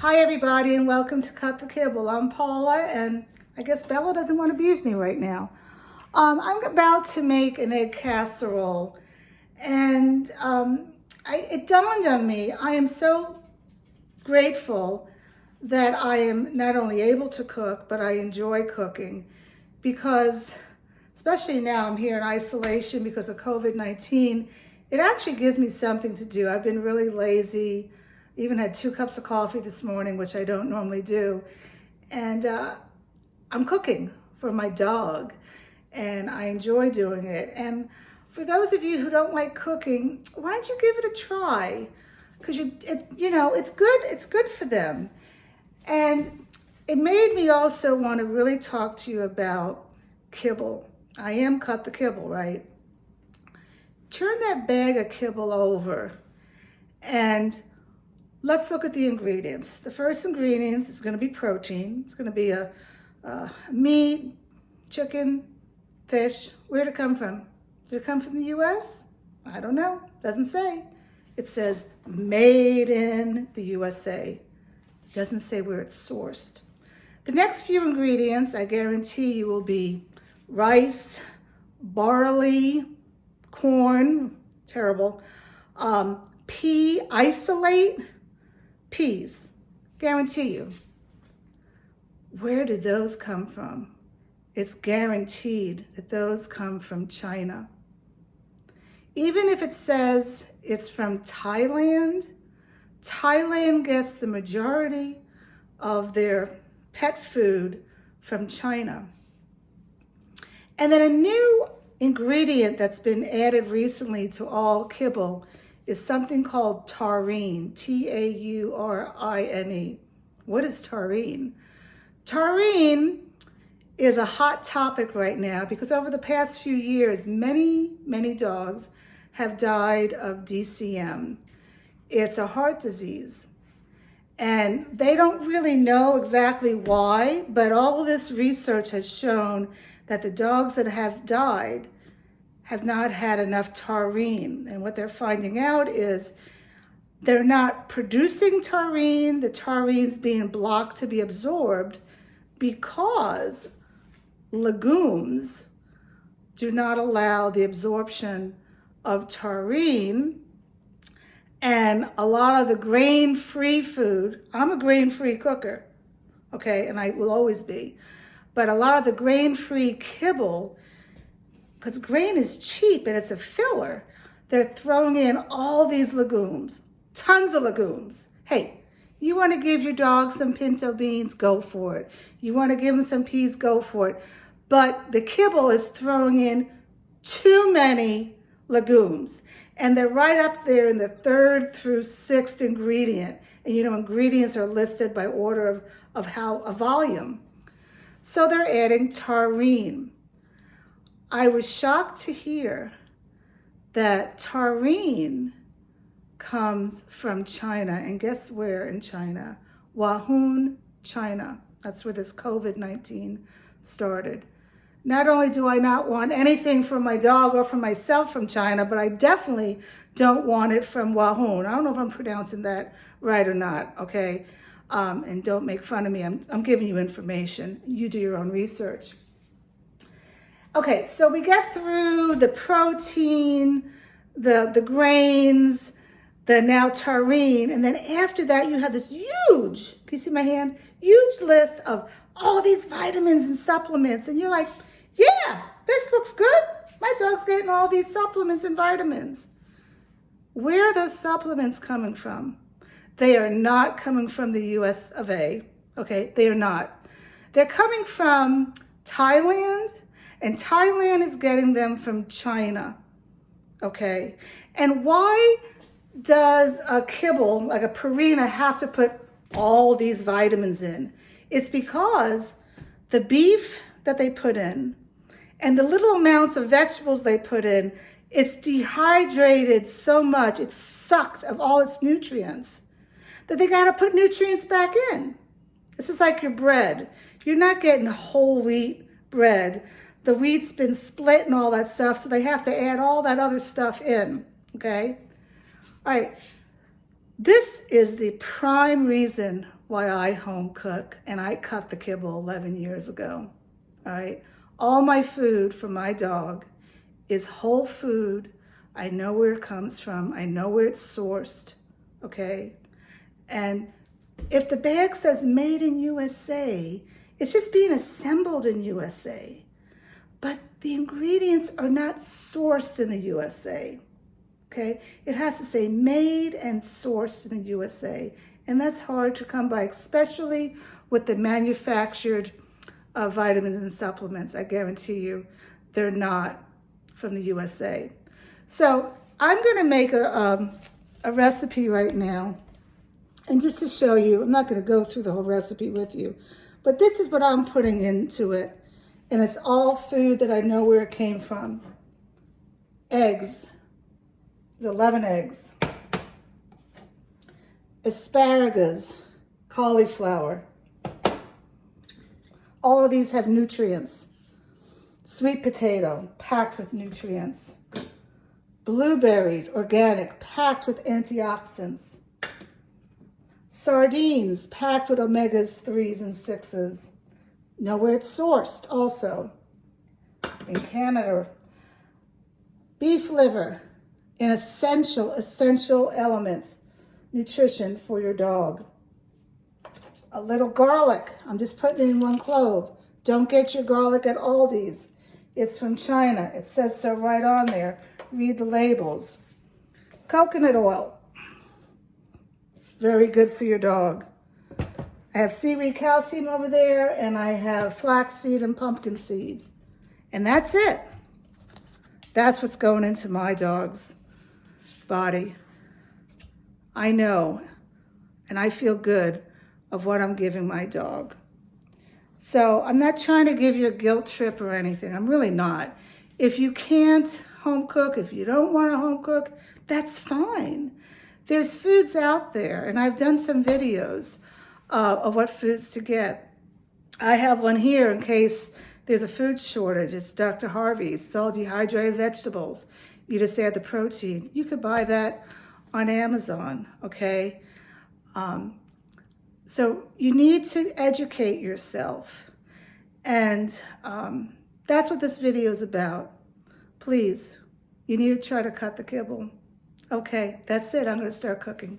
Hi everybody and welcome to Cut the Kibble. I'm Paula and I guess Bella doesn't want to be with me right now. I'm about to make an egg casserole and it dawned on me, I am so grateful that I am not only able to cook, but I enjoy cooking because especially now I'm here in isolation because of COVID-19, it actually gives me something to do. I've been really lazy. Even had 2 cups of coffee this morning, which I don't normally do. And I'm cooking for my dog and I enjoy doing it. And for those of you who don't like cooking, why don't you give it a try? Because it's good for them. And it made me also want to really talk to you about kibble. I am Cut the Kibble, right? Turn that bag of kibble over and let's look at the ingredients. The first ingredients is going to be protein. It's going to be a meat, chicken, fish. Where'd it come from? Did it come from the U.S.? I don't know. Doesn't say. It says made in the USA. It doesn't say where it's sourced. The next few ingredients, I guarantee you, will be rice, barley, corn, terrible, pea isolate, peas, guarantee you. Where did those come from? It's guaranteed that those come from China. Even if it says it's from Thailand, Thailand gets the majority of their pet food from China. And then a new ingredient that's been added recently to all kibble is something called taurine, Taurine. What is taurine? Taurine is a hot topic right now because over the past few years, many dogs have died of DCM. It's a heart disease. And they don't really know exactly why, but all of this research has shown that the dogs that have died have not had enough taurine. And what they're finding out is they're not producing taurine, the taurine's being blocked to be absorbed because legumes do not allow the absorption of taurine. And a lot of the grain-free food, I'm a grain-free cooker, okay, and I will always be, but a lot of the grain-free kibble, because grain is cheap and it's a filler, they're throwing in all these legumes, tons of legumes. Hey, you want to give your dog some pinto beans, go for it. You want to give him some peas, go for it. But the kibble is throwing in too many legumes. And they're right up there in the 3rd through 6th ingredient. And ingredients are listed by order of volume. So they're adding taurine. I was shocked to hear that taurine comes from China. And guess where in China? Wuhan, China. That's where this COVID-19 started. Not only do I not want anything from my dog or from myself from China, but I definitely don't want it from Wuhan. I don't know if I'm pronouncing that right or not, okay? And don't make fun of me. I'm giving you information. You do your own research. Okay, so we get through the protein, the grains, the now taurine, and then after that you have this huge, can you see my hand? Huge list of all these vitamins and supplements. And you're like, yeah, this looks good. My dog's getting all these supplements and vitamins. Where are those supplements coming from? They are not coming from the US of A, okay? They are not. They're coming from Thailand, and Thailand is getting them from China, okay? And why does a kibble, like a Purina, have to put all these vitamins in? It's because the beef that they put in and the little amounts of vegetables they put in, it's dehydrated so much, it's sucked of all its nutrients, that they gotta put nutrients back in. This is like your bread. You're not getting whole wheat bread. The wheat's been split and all that stuff, so they have to add all that other stuff in, okay? All right, this is the prime reason why I home cook, and I cut the kibble 11 years ago. All right. All my food for my dog is whole food. I know where it comes from. I know where it's sourced. Okay. And if the bag says made in USA, it's just being assembled in USA. But the ingredients are not sourced in the USA. Okay. It has to say made and sourced in the USA. And that's hard to come by, especially with the manufactured vitamins and supplements. I guarantee you they're not from the USA. So I'm going to make a recipe right now. And just to show you, I'm not going to go through the whole recipe with you, but this is what I'm putting into it. And it's all food that I know where it came from. Eggs. There's 11 eggs. Asparagus, cauliflower. All of these have nutrients. Sweet potato, packed with nutrients. Blueberries, organic, packed with antioxidants. Sardines, packed with omegas 3s and 6s. Know where it's sourced also. In Canada. Beef liver, an essential elements. Nutrition for your dog. A little garlic. I'm just putting it in one clove. Don't get your garlic at Aldi's. It's from China. It says so right on there. Read the labels. Coconut oil. Very good for your dog. I have seaweed calcium over there, and I have flaxseed and pumpkin seed. And that's it. That's what's going into my dog's body. I know, and I feel good of what I'm giving my dog. So I'm not trying to give you a guilt trip or anything. I'm really not. If you can't home cook, if you don't want to home cook, that's fine. There's foods out there, and I've done some videos of what foods to get. I have one here in case there's a food shortage. It's Dr. Harvey's. It's all dehydrated vegetables. You just add the protein. You could buy that on Amazon, okay? So you need to educate yourself. And that's what this video is about. Please, you need to try to cut the kibble. Okay, that's it. I'm going to start cooking.